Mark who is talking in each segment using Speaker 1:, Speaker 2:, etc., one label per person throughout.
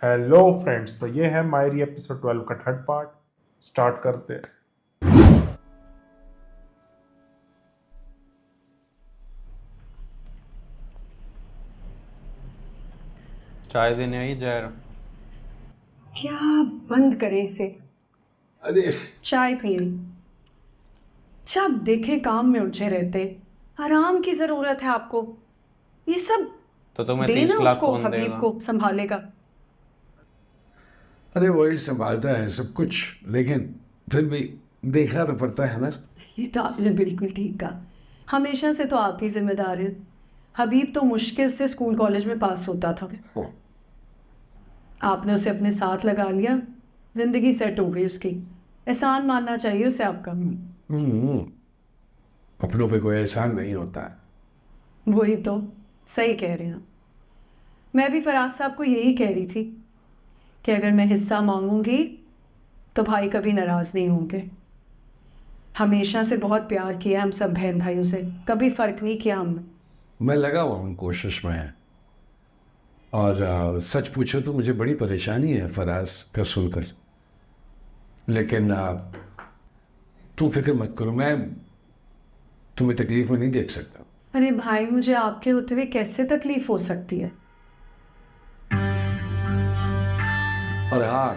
Speaker 1: Hello friends, तो ये है मायरी एपिसोड 12 का थर्ड पार्ट। स्टार्ट करते हैं।
Speaker 2: चाय देने आई जहर।
Speaker 3: क्या बंद करें इसे?
Speaker 4: अरे
Speaker 3: चाय पीनी। जब देखे काम में उलझे रहते। आराम की जरूरत है आपको। ये सब
Speaker 2: तो तुम्हें 30
Speaker 3: देना
Speaker 2: लाख
Speaker 3: उसको,
Speaker 2: कौन
Speaker 3: हबीब
Speaker 2: देगा?
Speaker 3: को संभालेगा।
Speaker 4: अरे वही संभालता है सब कुछ, लेकिन फिर भी देखना तो पड़ता है ना।
Speaker 3: ये तो आपने बिल्कुल ठीक कहा। हमेशा से तो आप ही जिम्मेदार हैं। हबीब तो मुश्किल से स्कूल कॉलेज में पास होता था। आपने उसे अपने साथ लगा लिया, जिंदगी सेट हो गई उसकी। एहसान मानना चाहिए उसे आपका।
Speaker 4: अपनों पे कोई एहसान नहीं होता है।
Speaker 3: वही तो, सही कह रहे हैं। मैं भी फराज साहब को यही कह रही थी कि अगर मैं हिस्सा मांगूंगी तो भाई कभी नाराज नहीं होंगे। हमेशा से बहुत प्यार किया हम सब बहन भाइयों से, कभी फर्क नहीं किया हमने।
Speaker 4: मैं लगा हुआ हूँ कोशिश में। और सच पूछो तो मुझे बड़ी परेशानी है फराज का सुनकर, लेकिन तुम फिक्र मत करो, मैं तुम्हें तकलीफ में नहीं देख सकता।
Speaker 3: अरे भाई, मुझे आपके होते हुए कैसे तकलीफ हो सकती है?
Speaker 4: और हाँ,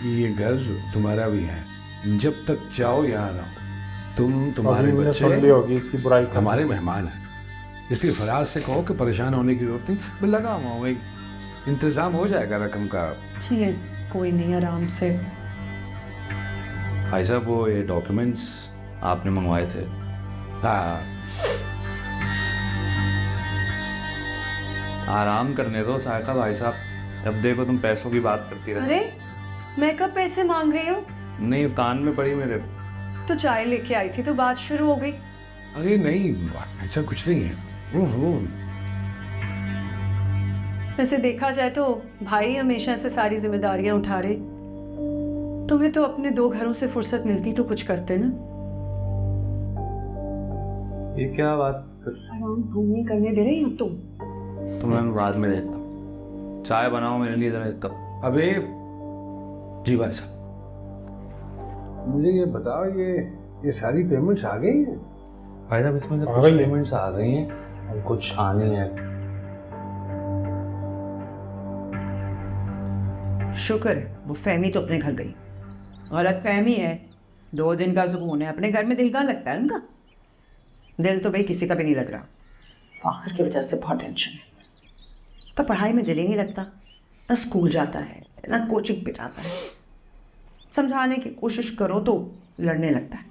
Speaker 4: ये घर तुम्हारा भी है, जब तक चाहो यहाँ रहो। तुम्हारे
Speaker 1: अभी
Speaker 4: बच्चे
Speaker 1: सुन ली होगी इसकी बुराई कर।
Speaker 4: हमारे मेहमान हैं, इसलिए फराज से कहो कि परेशान होने की जरूरत नहीं। मैं लगा हुआ हूँ, एक इंतजाम हो जाएगा रकम का।
Speaker 3: चलिए, कोई नहीं, आराम से।
Speaker 5: भाई साहब, वो ये डॉक्यूमेंट्स आपने मंगवाए थे।
Speaker 4: हाँ,
Speaker 5: आराम करने दो सायका भाई साहब, अब देखो तुम पैसों की बात करती रहती।
Speaker 3: अरे मैं कब पैसे मांग रही हूँ?
Speaker 5: नहीं, कान में पड़ी मेरे।
Speaker 3: तो चाय लेके आई थी तो बात शुरू हो गई।
Speaker 4: अरे नहीं, ऐसा कुछ नहीं है।
Speaker 3: वैसे देखा जाए तो भाई हमेशा से सारी जिम्मेदारियां उठा रहे। तुम्हें तो अपने दो घरों से फुर्सत मिलती तो कुछ करते ना।
Speaker 5: ये क्या बात कर?
Speaker 3: आराम घूमने करने दे रहे हो तुम?
Speaker 5: तुम्हें मैं बाद में देखता हूँ। चाय बनाओ मेरे लिए जरा एक कप।
Speaker 4: अबे जी भाई साहब, मुझे ये बताओ, ये सारी पेमेंट्स आ गई हैं?
Speaker 5: भाई साहब, इसमें से
Speaker 1: आ
Speaker 5: कुछ
Speaker 1: गई है।
Speaker 5: पेमेंट्स आ गई हैं और कुछ आनी है।
Speaker 6: शुक्र है वो फहमी तो अपने घर गई। गलत फहमी है, 2 दिन का सुकून है, अपने घर में दिल कहाँ लगता है उनका? दिल तो भाई किसी का भी नहीं लग रहा। फाखिर की वजह से बहुत टेंशन है। तो पढ़ाई में दिल ही नहीं लगता, ना स्कूल जाता है ना कोचिंग पे जाता है। समझाने की कोशिश करो तो लड़ने लगता है।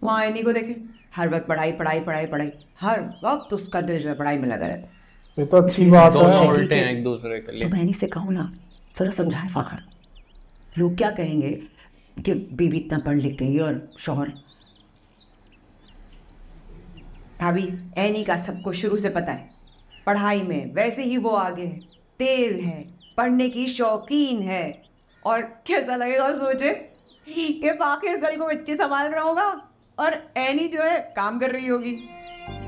Speaker 6: वहाँ इन्हीं को देखे, हर वक्त पढ़ाई पढ़ाई पढ़ाई पढ़ाई, हर वक्त उसका दिल जो है पढ़ाई में लगा रहता है।
Speaker 1: ये तो अच्छी बात
Speaker 2: दोनों
Speaker 1: है।
Speaker 2: उल्टे हैं एक दूसरे के
Speaker 6: तो
Speaker 2: लिए।
Speaker 6: मैंने से कहो ना, जरा समझाए फाखर। लोग क्या कहेंगे कि बीवी इतना पढ़ लिख गई और शौहर। भाभी एनी का सबको शुरू से पता है, पढ़ाई में वैसे ही वो आगे है, तेज है, पढ़ने की शौकीन है। और कैसा लगेगा सोचे कि फाखिर कल को बच्चे संभाल रहा होगा और एनी जो है काम कर रही होगी।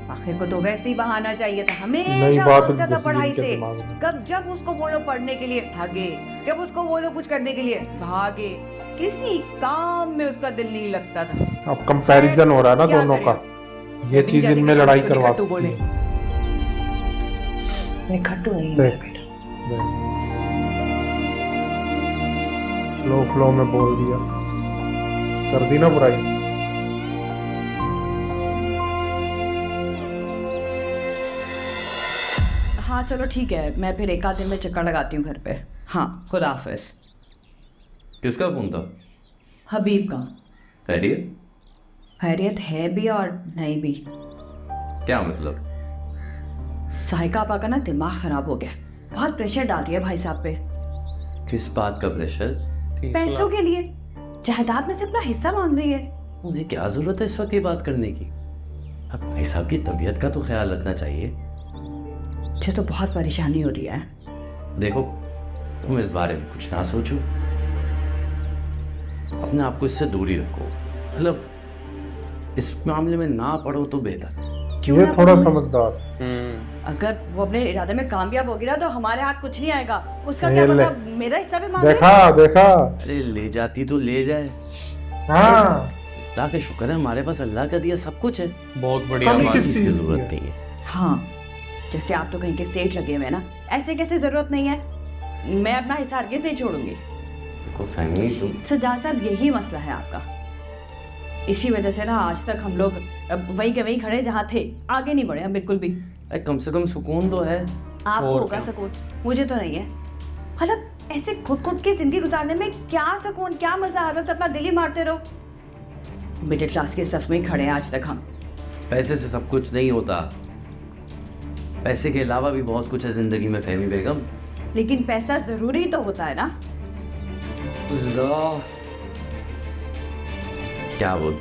Speaker 6: आखिर को तो वैसे ही बहाना चाहिए था,
Speaker 1: नई
Speaker 6: हमेशा
Speaker 1: बात
Speaker 6: सोचता था
Speaker 1: घुस गई
Speaker 6: पढ़ाई
Speaker 1: इनके
Speaker 6: से।
Speaker 1: दिमाग में।
Speaker 6: कब जब उसको बोलो पढ़ने के लिए भागे, जब उसको बोलो कुछ करने के लिए भागे। किसी काम में उसका दिल नहीं लगता था।
Speaker 1: अब कंपैरिजन हो रहा है ना
Speaker 6: क्या
Speaker 1: दोनों का,
Speaker 6: करें?
Speaker 1: ये चीज इनमें लड़ाई
Speaker 6: निखट्टू
Speaker 1: करवा
Speaker 6: निखट्टू
Speaker 1: सकती
Speaker 6: बोले।
Speaker 1: है।
Speaker 6: निखट्टू नहीं है
Speaker 1: देख।
Speaker 6: बेटा।
Speaker 1: फ्लो में बोल दिया, कर दी ना बुराई।
Speaker 6: हाँ चलो ठीक है, मैं फिर एक आध दिन में चक्कर लगाती हूँ घर पे। हाँ, खुदा हाफिज।
Speaker 5: किसका फोन था?
Speaker 6: हबीब का।
Speaker 5: खैरियत?
Speaker 6: खैरियत है भी और नहीं भी।
Speaker 5: क्या मतलब?
Speaker 6: साहिका आपा का ना दिमाग खराब हो गया, बहुत प्रेशर डाल रही है भाई साहब पे।
Speaker 5: किस बात का प्रेशर?
Speaker 6: पैसों के लिए जायदाद में से अपना हिस्सा मांग रही है।
Speaker 5: उन्हें क्या जरूरत है इस वक्त ये बात करने की? अब भाई साहब की तबीयत का तो ख्याल रखना चाहिए।
Speaker 6: मुझे तो बहुत परेशानी हो रही है।
Speaker 5: देखो, तुम इस बारे में कुछ ना सोचो, अपने आप को इससे दूरी रखो। मतलब इस मामले में ना पढ़ो तो बेहतर।
Speaker 6: क्यों
Speaker 1: ये
Speaker 6: ना
Speaker 1: थोड़ा
Speaker 6: पढ़ूं मैं?
Speaker 1: समझदार।
Speaker 6: अगर वो अपने इरादे में कामयाब होगी ना तो हमारे हाथ कुछ नहीं आएगा। उसका क्या
Speaker 1: ये ले।
Speaker 6: पता मेरा हिस्सा भी मांग ले।
Speaker 1: देखा
Speaker 5: अरे ले जाती तो ले जाए,
Speaker 1: हाँ
Speaker 5: अल्लाह का शुक्र है हमारे पास अल्लाह का दिया सब कुछ है,
Speaker 2: बहुत बढ़िया
Speaker 1: कमी
Speaker 2: बात।
Speaker 1: किस
Speaker 5: इसकी
Speaker 1: चीज़ की
Speaker 5: जरूरत
Speaker 1: है?
Speaker 5: नहीं है।
Speaker 6: हाँ, जैसे आप तो कहीं के सेठ लगे हुए हैं ना, ऐसे कैसे जरूरत नहीं है। मैं अपना हिस्सा हरगिज़ नहीं छोड़ूंगी।
Speaker 5: देखो फहमी तुम
Speaker 6: सज्जाद साहब, यही मसला है आपका। इसी वजह से ना आज तक हम लोग वहीं के वहीं खड़े जहाँ थे, आगे नहीं बढ़े हम बिल्कुल भी।
Speaker 5: अरे कम से कम सुकून तो है।
Speaker 6: आपको
Speaker 2: और
Speaker 6: होगा
Speaker 2: क्या?
Speaker 6: सुकून, मुझे तो नहीं है। मतलब ऐसे खुद खुद की जिंदगी गुजारने में क्या सुकून, क्या मजा, हर वक्त अपना दिल ही मारते रहो। मिडिल क्लास के सफ में ही खड़े हैं आज तक हम।
Speaker 5: पैसे से सब कुछ नहीं होता, पैसे के अलावा भी बहुत कुछ है जिंदगी में फहमी बेगम।
Speaker 6: लेकिन पैसा जरूरी तो होता है ना।
Speaker 5: क्या बोल,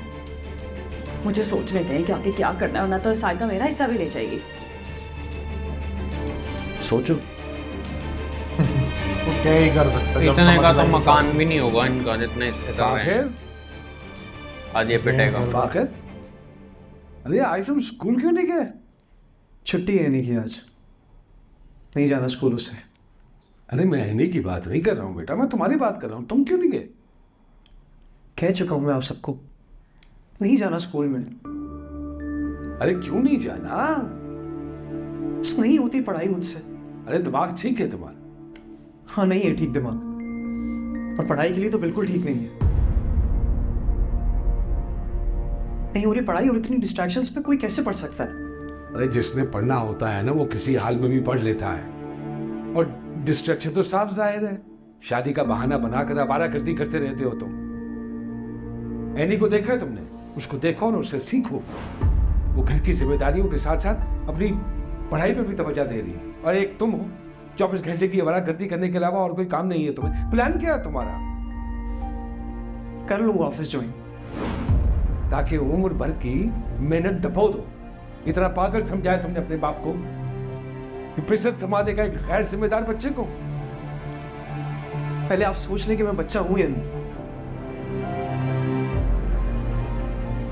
Speaker 6: मुझे सोचने दें कि आगे क्या करना है, वरना तो साइका मेरा हिस्सा भी ले जाएगी।
Speaker 5: सोचो।
Speaker 1: तो क्या ही कर सकते हैं, जब
Speaker 2: इतने का
Speaker 1: समझ
Speaker 2: तो
Speaker 1: नहीं
Speaker 2: मकान भी नहीं होगा इनका जितने इससे कर रहे हैं। आज ये पिटेगा।
Speaker 4: फाखिर, अरे आज तुम स्कूल क्यों नहीं गए?
Speaker 7: छुट्टी है नहीं की आज, नहीं जाना स्कूल से।
Speaker 4: अरे मैं इन्हीं की बात नहीं कर रहा हूँ बेटा, मैं तुम्हारी बात कर रहा हूँ। तुम क्यों नहीं गए?
Speaker 7: कह चुका हूँ मैं आप सबको, नहीं जाना स्कूल में।
Speaker 4: अरे क्यों नहीं जाना?
Speaker 7: बस नहीं होती पढ़ाई मुझसे।
Speaker 4: अरे दिमाग ठीक है तुम्हारा?
Speaker 7: हाँ नहीं है ठीक दिमाग, पर पढ़ाई के लिए तो बिल्कुल ठीक नहीं है। नहीं हो रही पढ़ाई और इतनी डिस्ट्रैक्शंस पे कोई कैसे पढ़ सकता है?
Speaker 4: अरे जिसने पढ़ना होता है ना वो किसी हाल में भी पढ़ लेता है। और डिस्ट्रैक्शन तो साफ जाहिर है, शादी का बहाना बनाकर आवारागर्दी करते रहते हो तुम। एनी को देखा है तुमने? उसको देखो और उससे सीखो। वो घर की जिम्मेदारियों के साथ साथ अपनी पढ़ाई पे भी तवज्जो दे रही है। और एक तुम हो 24 घंटे की आवारागर्दी करने के अलावा और कोई काम नहीं है तुम्हें। प्लान क्या है तुम्हारा?
Speaker 7: कर लूंगा ऑफिस ज्वाइन।
Speaker 4: ताकि उम्र भर की मेहनत दबो दो। इतना पागल समझाया तुमने अपने बाप को कि पिसर थमा देगा एक गैर जिम्मेदार बच्चे को?
Speaker 7: पहले आप सोच लें कि मैं बच्चा हूं या नहीं।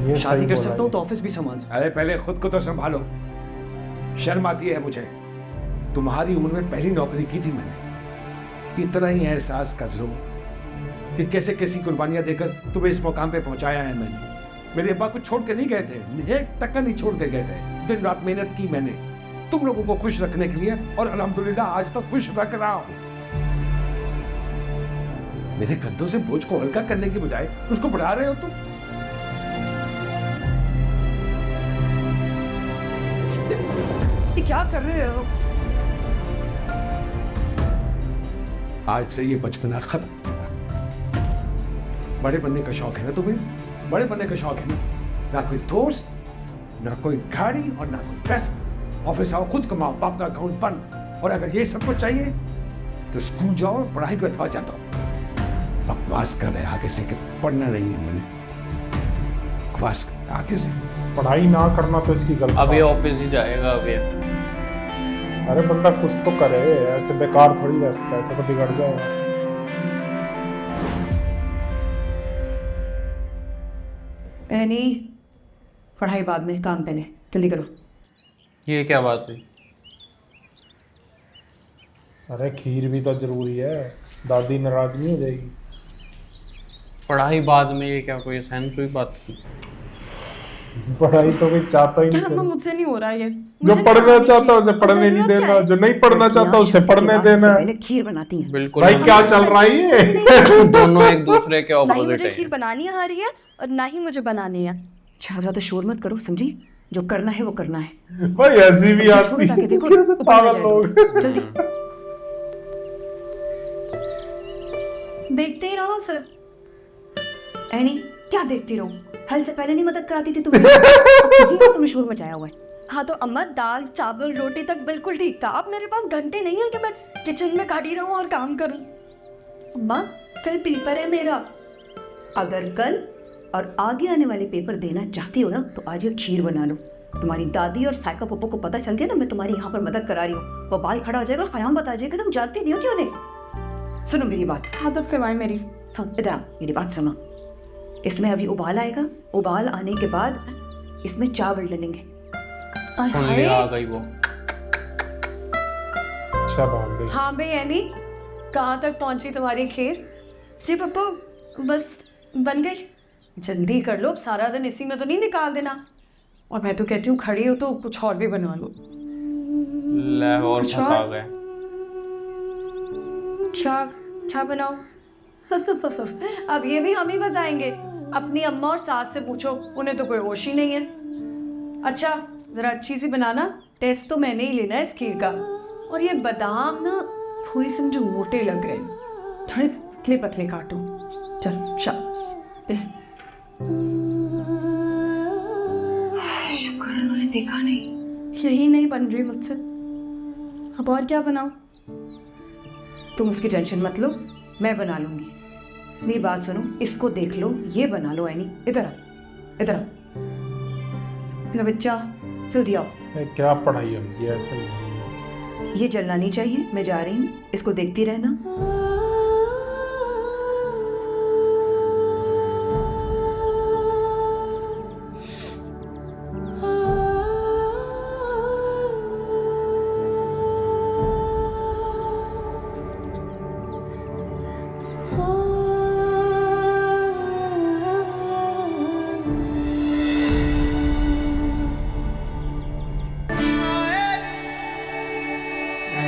Speaker 1: ये
Speaker 7: शादी
Speaker 1: सही
Speaker 7: कर
Speaker 1: बोला
Speaker 7: सकता
Speaker 1: ये।
Speaker 7: हूं तो ऑफिस भी संभाल सकता
Speaker 4: अरे पहले खुद को तो संभालो। शर्म आती है मुझे। तुम्हारी उम्र में पहली नौकरी की थी मैंने। इतना ही एहसास कर लो कि कैसे कैसी कुर्बानियां देकर तुम्हें इस मुकाम पे पहुंचाया है मैंने। मेरे अब्बा को छोड़ के नहीं गए थे, एक टक्का नहीं छोड़ के गए थे। दिन रात मेहनत की मैंने तुम लोगों को खुश रखने के लिए, और अल्हम्दुलिल्लाह आज तक खुश रख रहा हूं। मेरे कंधों से बोझ को हल्का करने की बजाय उसको बढ़ा रहे हो तुम।
Speaker 7: ये क्या कर रहे हो?
Speaker 4: आज से ये बचपना खत्म। बड़े बनने का शौक है ना तुम्हें? बड़े बनने का शौक है ना कोई दोस्त, ना कोई गाड़ी और ना कोई पैसा। ऑफिस आओ, खुद कमाओ, बाप का अकाउंट बंद। और अगर ये सब कुछ चाहिए तो स्कूल जाओ और पढ़ाई पे तवज्जो दो। बकवास कर रहे आगे से कि पढ़ना नहीं है मैंने। बकवास कर आगे से।
Speaker 1: पढ़ाई ना करना तो इसकी गलती।
Speaker 2: अब ये ऑफिस ही जाएगा अब ये।
Speaker 1: अरे बंदा कुछ तो करे, ऐसे बेकार थोड़ी रह सकता है, ऐसे तो बिगड़ जाएगा।
Speaker 6: एनी, पढ़ाई बाद में, काम पहले, जल्दी करो।
Speaker 2: ये क्या बात हुई?
Speaker 1: अरे खीर भी तो जरूरी है, दादी नाराज नहीं हो जाएगी।
Speaker 2: पढ़ाई बाद में, ये क्या कोई सेंस हुई बात की?
Speaker 1: पढ़ाई तो कोई चाहता ही
Speaker 6: यार
Speaker 1: नहीं
Speaker 6: अम्मा,
Speaker 1: करे।
Speaker 6: मुझसे नहीं हो रहा ये।
Speaker 1: जो
Speaker 6: मुझे
Speaker 1: पढ़ना
Speaker 6: पढ़ाने
Speaker 1: चाहता है
Speaker 6: की
Speaker 1: उसे पढ़ने नहीं
Speaker 6: जरूरत क्या
Speaker 1: देना,
Speaker 6: है?
Speaker 1: जो नहीं पढ़ना चाहता उसे पढ़ने देना।
Speaker 6: पहले खीर बनाती हैं।
Speaker 2: बिल्कुल
Speaker 1: भाई
Speaker 2: नहीं।
Speaker 1: क्या चल रहा है ये?
Speaker 2: दोनों एक दूसरे के
Speaker 8: ना ही
Speaker 2: ऑपोजिट
Speaker 8: मुझे
Speaker 2: है।
Speaker 8: खीर बनानी आ रही है और ना ही मुझे बनानी है।
Speaker 6: ज्यादा शोर मत करो, समझी? जो करना है वो करना है।
Speaker 1: भाई ऐसी भी
Speaker 6: अच्छा,
Speaker 1: आती
Speaker 6: छोड़ो जाके देखो,
Speaker 1: कैसे
Speaker 6: ऊपर
Speaker 1: पागल
Speaker 6: जाए
Speaker 1: लोग।
Speaker 6: तो। जल्दी
Speaker 3: देखते ही रहो सर।
Speaker 6: एनी, क्या देखती रहो? हल से पहले नहीं मदद कराती थी तुम्हें? अब खुद ही तुमने शोर मचाया हुआ है।
Speaker 8: हाँ तो अम्मा, दाल चावल रोटी तक बिल्कुल ठीक था। अब मेरे पास घंटे नहीं है कि मैं किचन में खड़ी रहूं और काम करूं।
Speaker 3: अम्मा, कल पेपर है मेरा।
Speaker 6: अगर कल और आगे आने वाले पेपर देना चाहती हो ना तो आज ये खीर बना लो। तुम्हारी दादी और साइका पप्पो को पता चल गया ना मैं तुम्हारी यहाँ पर मदद करा रही हूँ, वो बाल खड़ा हो जाएगा, ख्याम बता जाएगा तुम जानती नहीं हो क्यों नहीं। सुनो मेरी बात।
Speaker 3: आदत करवाए मेरी।
Speaker 6: हाँ इधर आओ, मेरी बात सुनो। इसमें अभी उबाल आएगा, उबाल आने के बाद इसमें चावल डालेंगे।
Speaker 2: सुन लिया, आ गई वो।
Speaker 1: अच्छा भाग गई।
Speaker 3: हाँ भाई एनी, कहाँ तक पहुंची तुम्हारी खीर? जी पप्पू, बस बन गई। जल्दी कर लो, अब सारा दिन इसी में तो नहीं निकाल देना। और मैं तो कहती हूँ खड़ी हो तो कुछ और भी बनवा लो।
Speaker 2: लाहौर
Speaker 3: अच्छा।
Speaker 2: फंसा गए।
Speaker 3: क्या क्या बनाओ? अब ये भी हम ही बताएंगे। अपनी अम्मा और सास से पूछो, उन्हें तो कोई होश ही नहीं है। अच्छा जरा अच्छी सी बनाना, टेस्ट तो मैंने ही लेना है इस खीर का। और ये बादाम ना थोड़ी से मुझे मोटे लग रहे हैं, थोड़े पतले पतले काटो। चल शुक्र उन्होंने देखा नहीं। यही नहीं बन रही मुझसे, अब और क्या बनाऊं? तुम उसकी टेंशन मत लो, मैं बना लूंगी। मेरी बात सुनो, इसको देख लो, ये बना लो। एनी इधर आ, इधर आ। मेरा बच्चा जल्दी आओ।
Speaker 1: क्या पढ़ाई है ये, ऐसा नहीं है।
Speaker 3: ये जलना नहीं चाहिए, मैं जा रही हूँ, इसको देखती रहना।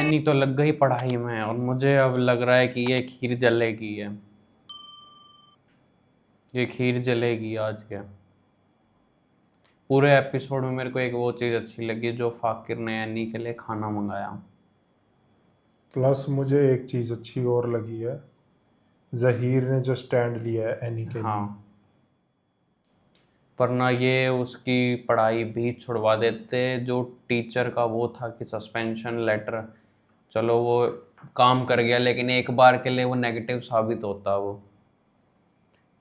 Speaker 2: नहीं तो लग गई पढ़ाई में, और मुझे अब लग रहा है कि ये खीर जलेगी है। ये खीर जलेगी आज क्या। पूरे एपिसोड में मेरे को एक वो चीज़ अच्छी लगी जो फाकिर ने एनी के लिए खाना मंगाया।
Speaker 1: प्लस मुझे एक चीज़ अच्छी और लगी है, जहीर ने जो स्टैंड लिया है एनी के लिए।
Speaker 2: हाँ, पर ना ये उसकी पढ़ाई भी छुड़वा देते। जो टीचर का वो था कि सस्पेंशन लेटर, चलो वो काम कर गया, लेकिन एक बार के लिए वो नेगेटिव साबित होता वो,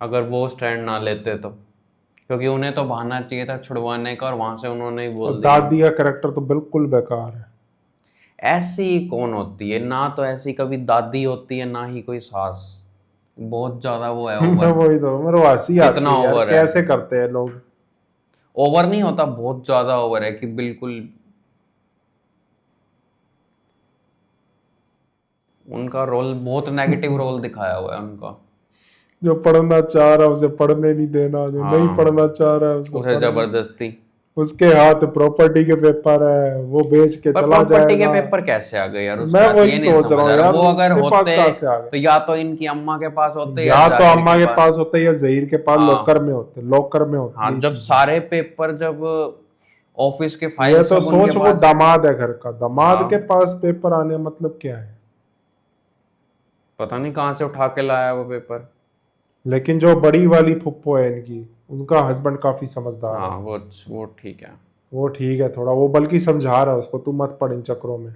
Speaker 2: अगर वो स्टैंड ना लेते तो। क्योंकि उन्हें तो बहाना चाहिए था छुड़वाने का, और वहां से उन्होंने ही बोल
Speaker 1: और
Speaker 2: दिया।
Speaker 1: दादी का कैरेक्टर तो बिल्कुल बेकार है।
Speaker 2: ऐसी कौन होती है? ना तो ऐसी कभी दादी होती है, ना ही कोई सास। बहुत ज्यादा वो है ओवर।
Speaker 1: वही तो मेरे को हंसी आती
Speaker 2: कितना
Speaker 1: है यार,
Speaker 2: over है।
Speaker 1: कैसे करते हैं लोग।
Speaker 2: ओवर नहीं होता, बहुत ज्यादा ओवर है कि बिल्कुल। उनका रोल बहुत नेगेटिव रोल दिखाया हुआ है उनका।
Speaker 1: जो पढ़ना चाह रहा है उसे पढ़ने नहीं देना, जो
Speaker 2: हाँ।
Speaker 1: नहीं पढ़ना चाह रहा है उसको
Speaker 2: उसे
Speaker 1: पढ़ने-
Speaker 2: जबरदस्ती।
Speaker 1: उसके हाथ प्रॉपर्टी के पेपर है, वो बेच के
Speaker 2: पर
Speaker 1: चला
Speaker 2: प्रॉपर्टी के
Speaker 1: जाएगा।
Speaker 2: पेपर कैसे आ गए यार? उस
Speaker 1: मैं
Speaker 2: बात
Speaker 1: वही
Speaker 2: ये नहीं
Speaker 1: सोच रहा हूँ
Speaker 2: समझ
Speaker 1: यार,
Speaker 2: वो अगर
Speaker 1: उसके पास
Speaker 2: होते
Speaker 1: कहाँ से आ गए?
Speaker 2: तो या तो इनकी अम्मा के पास होते
Speaker 1: या तो
Speaker 2: जाहिर
Speaker 1: अम्मा के पास होते या जहीर के पास
Speaker 2: हाँ।
Speaker 1: लॉकर में होते, लॉकर में होते।
Speaker 2: हाँ,
Speaker 1: ये
Speaker 2: जब
Speaker 1: चीज़।
Speaker 2: सारे पेपर जब ऑफिस के फाइल
Speaker 1: ये तो सोच, वो दामाद है घर का, दामाद
Speaker 2: हाँ।
Speaker 1: के पास पेपर आने मतलब क्या है?
Speaker 2: पता नहीं कहाँ से उठा के लाया वो पेपर।
Speaker 1: लेकिन जो बड़ी वाली फुप्पो है इनकी, उनका हस्बैंड काफी समझदार
Speaker 2: हाँ,
Speaker 1: है।
Speaker 2: वो ठीक है।
Speaker 1: वो ठीक है थोड़ा, वो बल्कि समझा रहा है उसको, तू मत पड़ इन चक्करों में,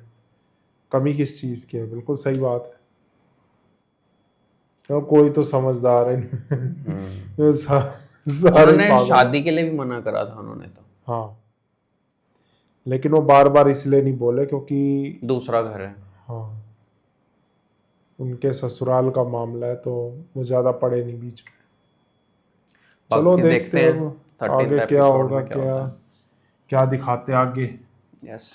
Speaker 1: कमी किस चीज की है। बिल्कुल सही बात है। तो कोई तो समझदार है। ये सारे
Speaker 2: उन्होंने
Speaker 1: पागल हैं।
Speaker 2: शादी के लिए भी मना करा था उन्होंने तो।
Speaker 1: हाँ, लेकिन वो बार बार इसलिए नहीं बोले क्योंकि
Speaker 2: दूसरा घर है।
Speaker 1: हाँ उनके ससुराल का मामला है, तो वो ज्यादा पड़े नहीं बीच में। चलो
Speaker 2: बाकी
Speaker 1: देखते हैं
Speaker 2: हैं
Speaker 1: अब
Speaker 2: 13th
Speaker 1: आगे क्या
Speaker 2: एपिसोड
Speaker 1: होगा,
Speaker 2: में क्या
Speaker 1: क्या
Speaker 2: होता है।
Speaker 1: क्या दिखाते हैं आगे।
Speaker 2: यस,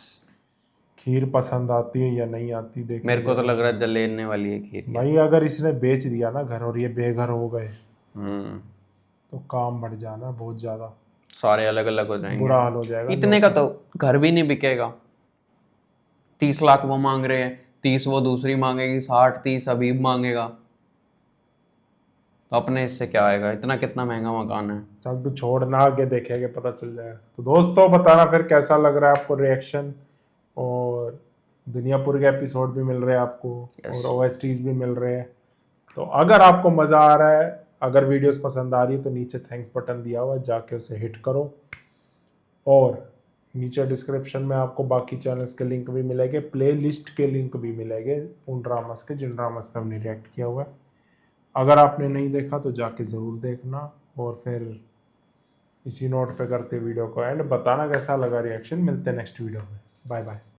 Speaker 1: खीर पसंद आती है या नहीं आती देख।
Speaker 2: मेरे को तो लग रहा है जलेने वाली है खीर ये।
Speaker 1: भाई अगर इसने बेच दिया ना घर और ये बेघर हो गए तो काम बढ़ जाना बहुत ज्यादा,
Speaker 2: सारे अलग अलग हो जाएंगे,
Speaker 1: बुरा हाल हो जाएगा।
Speaker 2: इतने का तो घर भी नहीं बिकेगा। 30 लाख वो मांग रहे हैं, 30 वो दूसरी मांगेगी, 60-30 अभी मांगेगा, तो अपने इससे क्या आएगा? इतना कितना महंगा मकान है।
Speaker 1: चल तू छोड़ ना, आगे देखेंगे पता चल जाएगा। तो दोस्तों बताना फिर कैसा लग रहा है आपको रिएक्शन, और दुनियापुर के एपिसोड भी मिल रहे हैं आपको और OSTs भी मिल रहे हैं। तो अगर आपको मज़ा आ रहा है, अगर वीडियोस पसंद आ रही है तो नीचे थैंक्स बटन दिया हुआ है, जाके उसे हिट करो। और नीचे डिस्क्रिप्शन में आपको बाकी चैनल्स के लिंक भी मिलेंगे, प्ले लिस्ट के लिंक भी मिलेंगे उन ड्रामास के जिन ड्रामास पे हमने रिएक्ट किया हुआ है। अगर आपने नहीं देखा तो जाके ज़रूर देखना। और फिर इसी नोट पे करते वीडियो को एंड, बताना कैसा लगा रिएक्शन। मिलते हैं नेक्स्ट वीडियो में, बाय बाय।